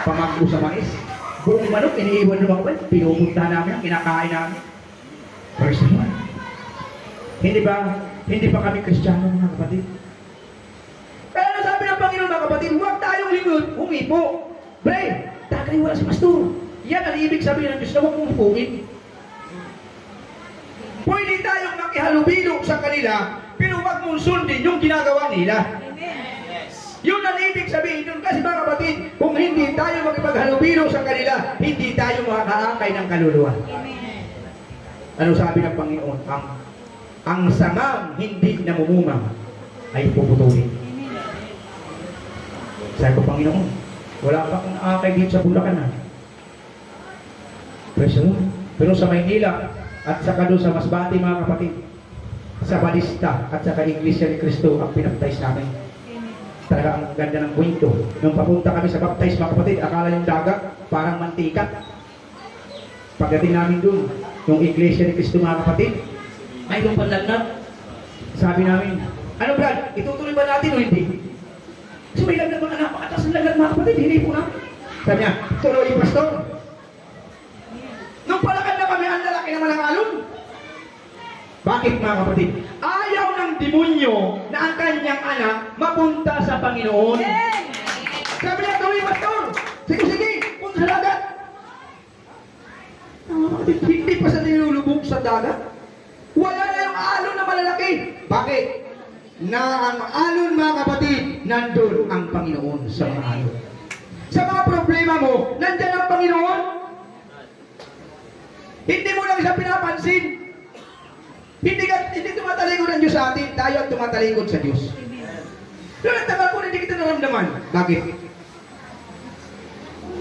pamangko sa mais. Buong manok, iniiwan naman ko, pinupunta namin, kinakain namin. First naman. Hindi pa kami Kristiyano mga kapatid. Kaya na sabi ng Panginoon mga kapatid, huwag tayong humipo. Bre, tagay wala si pastor. Yan ang ibig sabihin ng Diyos na huwag mong hupuin. Pwede tayong makihalubilo sa kanila, pero huwag mong sundin yung ginagawa nila. Yun ang ibig sabihin doon. Kasi mga kapatid, kung hindi tayo makipaghalubilo sa kanila, hindi tayo makakaakay ng kaluluwa. Ano sabi ng Panginoon? Ang sangang hindi namumumang ay puputulin. Sabi ko, Panginoon, wala pa akong nakakay dito sa Bulacan ha. Pero sa Maynila at saka doon sa Masbate mga kapatid, sa Balista at saka Iglesia ni Cristo ang pinabaptize namin. Talaga ang ganda ng kwento. Nung papunta kami sa baptize mga kapatid, akala yung dagat parang mantika. Pagdating namin doon, yung Iglesia ni Cristo mga kapatid, ay yung panlagnat. Sabi namin, ano Brad, itutuloy ba natin o hindi? Kasi may lagnat mga napakatas ng lagnat mga kapatid, hindi po namin. Sabi niya, tuloy pastor. Nung palakan na kami, ang lalaki naman ang alon. Bakit mga kapatid? Ayaw ng demonyo na ang kanyang anak mapunta sa Panginoon. Sabi niya, tuloy pastor. Sige, punta sa dagat. Mga kapatid, hindi pa sa nilulubog sa dagat. Wala na yung alon na malalaki. Bakit? Na ang alon mga kapatid, nandun ang Panginoon sa mga alon. Sa mga problema mo, nandyan ang Panginoon. Hindi mo lang siya pinapansin. Hindi tumatalikod ang Diyos sa atin, tayo ang tumatalikod sa Diyos. Doon ang tagal ko, hindi kita naramdaman. Bakit?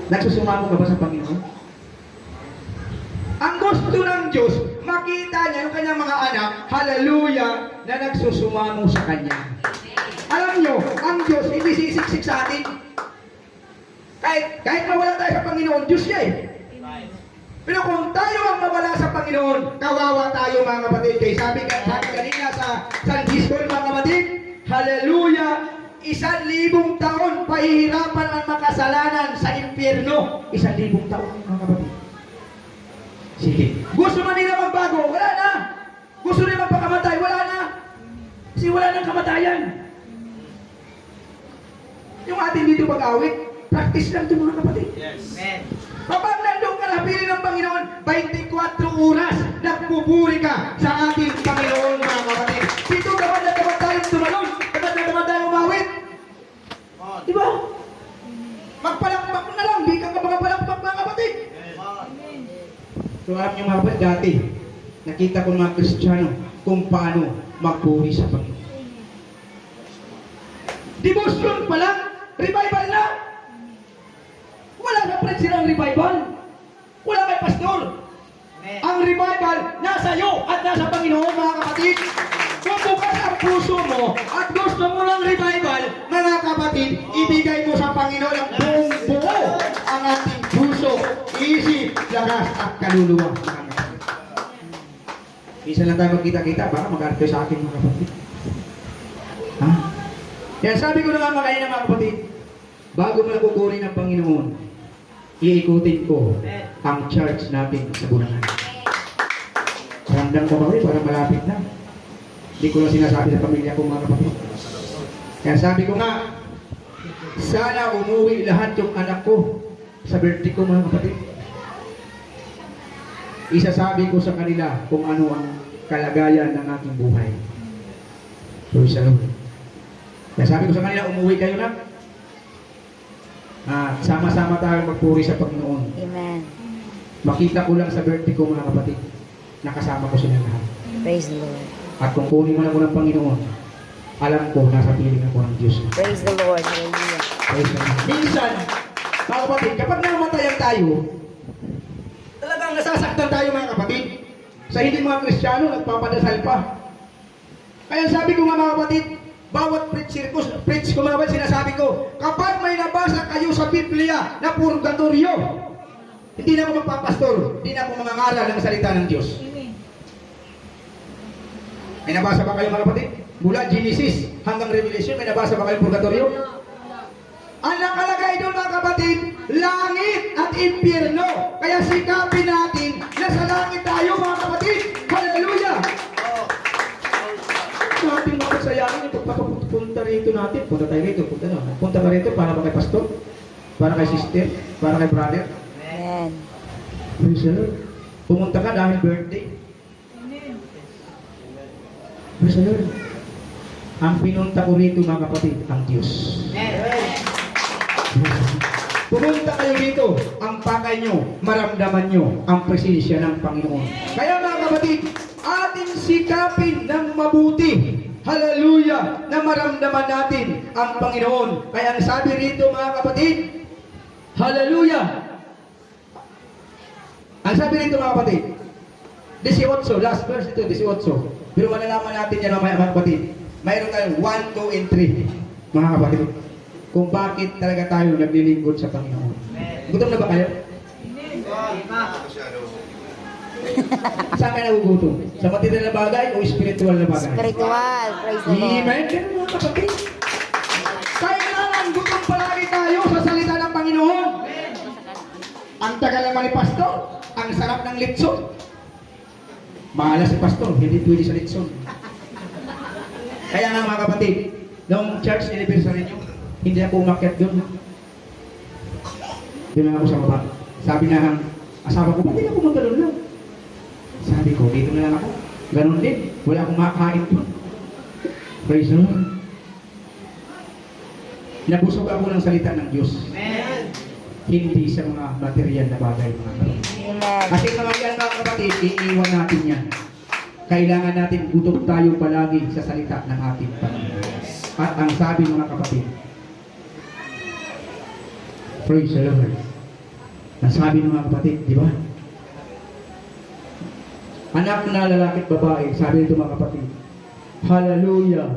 Nagsusumamo ka ba sa Panginoon? Ang gusto ng Diyos, makita niya yung kanyang mga anak, hallelujah, na nagsusumamo sa Kanya. Alam nyo, ang Diyos hindi sisiksik sa atin. Kahit mawala tayo sa Panginoon, Diyos niya eh. Pero kung tayo ang mawala sa Panginoon, kawawa tayo mga kapatid. Kaya sabi kanina sa San Francisco mga kapatid, hallelujah, 1,000 taon pahihirapan ang makasalanan sa impyerno. 1,000 taon mga kapatid. Sige. Gusto man nila magbago, wala na. Gusto nila magpakamatay, wala na. Kasi wala nang kamatayan. Yung ating dito pag-awit, practice lang ito mga kapatid. Yes. Kapag nandun ka na piling ng Panginoon, 24 oras nagpupuri ka sa ating Panginoon mga kapatid. Dito dapat na dapat tayong tumalon, dapat na dapat tayong umawit. Diba? Magpalakpak na lang, di ka magpalakpak mga kapatid. So alam niyo mga kapatid, dati nakita ko mga Kristiyano kung paano magpuri sa Panginoon. Devotion pa lang, revival na. Wala na preach silang revival. Wala kay pastor. Ang revival nasa iyo at nasa Panginoon mga kapatid. Kung bukas ang puso mo at gusto mo ng revival, mga kapatid, ibigay mo sa Panginoon ang buong buo ang ating puso, isip, lakas at kaluluwa. Isa lang tayo magkita-kita, baka mag-arte sa akin mga kapatid. Ha? Yan sabi ko na nga kanina mga kapatid, bago mo nakukunin ng Panginoon, iikutin ko ang church natin sa Bulacan. Ramdam ko ba rin, parang malapit na. Hindi ko lang sinasabi sa pamilya ko mga kapatid. Kaya sabi ko nga, sana umuwi lahat yung anak ko sa birthday ko mga kapatid. Isasabi ko sa kanila kung ano ang kalagayan ng aking buhay. So, isa lang. Kaya sabi ko sa kanila, umuwi kayo na. Sama-sama tayo magpuri sa Panginoon. Amen. Makita ko lang sa birthday ko mga kapatid, nakasama ko sila lahat. Praise the Lord. At kung kunin mo na ko ng Panginoon, alam ko, nasa piling ako ng Diyos. Praise the Lord. Hallelujah. Praise the Lord. Minsan, mga kapatid, kapag namatayan tayo, talagang nasasaktan tayo mga kapatid. Sa hindi mga Kristiyano, nagpapadasal pa. Kaya sabi ko mga kapatid, bawat preach ko mga kapatid, sinasabi ko, kapag may nabasa kayo sa Biblia na purgatorio, hindi na ako magpapastor, hindi na ako mangangaral ng salita ng Diyos. May nabasa ba kayo mga kapatid? Mula Genesis hanggang Revelation, may nabasa ba kayo purgatorio? Ang nakalagay doon mga kapatid, lahat impyerno. Kaya sikapin natin na sa langit tayo mga kapatid. Hallelujah! Sa ating mga kasayahan, pagpapunta rito natin, punta tayo rito, punta ka rito para kay pastor, para kay sister, para kay brother. Amen. Praise the Lord. Pumunta ka dahil birthday. Praise the Lord. Ang pinunta ko rito mga kapatid, ang Diyos. Pumunta kayo dito, ang pakay nyo, maramdaman nyo ang presensya ng Panginoon. Kaya mga kapatid, ating sikapin ng mabuti. Hallelujah! Na maramdaman natin ang Panginoon. Kaya ang sabi rito mga kapatid, hallelujah! Ang sabi rito mga kapatid, 18, last verse ito, 18. Pero malalaman natin yan mga kapatid. Mayroon tayong 1, 2, and 3. Mga kapatid, kung bakit talaga tayo naglilingkod sa Panginoon. Gutom na ba kayo? Saan kayo nagugutom? Sa material na bagay o spiritual na bagay? Spiritual. Praise the Lord. Amen. Ganun mga kapatid. Kailangan gutom palagi tayo sa salita ng Panginoon. Ang tagal naman ni Pastor, ang sarap ng litson. Mahala si Pastor, hindi pwede sa litson. Kaya nga mga kapatid, noong church anniversary nyo, hindi ako umakyat doon. Doon lang ako sa baba. Sabi na ang asawa ko, ba't hindi ako magano'n lang? Sabi ko, dito na lang ako. Ganon din. Wala akong makakain doon. Praise the Lord. Nabusog ako ng salita ng Diyos. Amen. Hindi sa mga material na bagay mga kapatid. Amen. Kasi mga yan mga kapatid, iiwan natin yan. Kailangan natin gutom tayo palagi sa salita ng ating Panginoon. At ang sabi mga kapatid, praise the Lord. Ang sabi ng mga kapatid, di ba? Anak na lalaki at babae, sabi nito mga kapatid, hallelujah.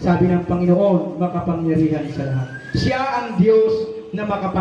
Sabi ng Panginoon, makapangyarihan sa lahat. Siya ang Diyos na makapangyarihan.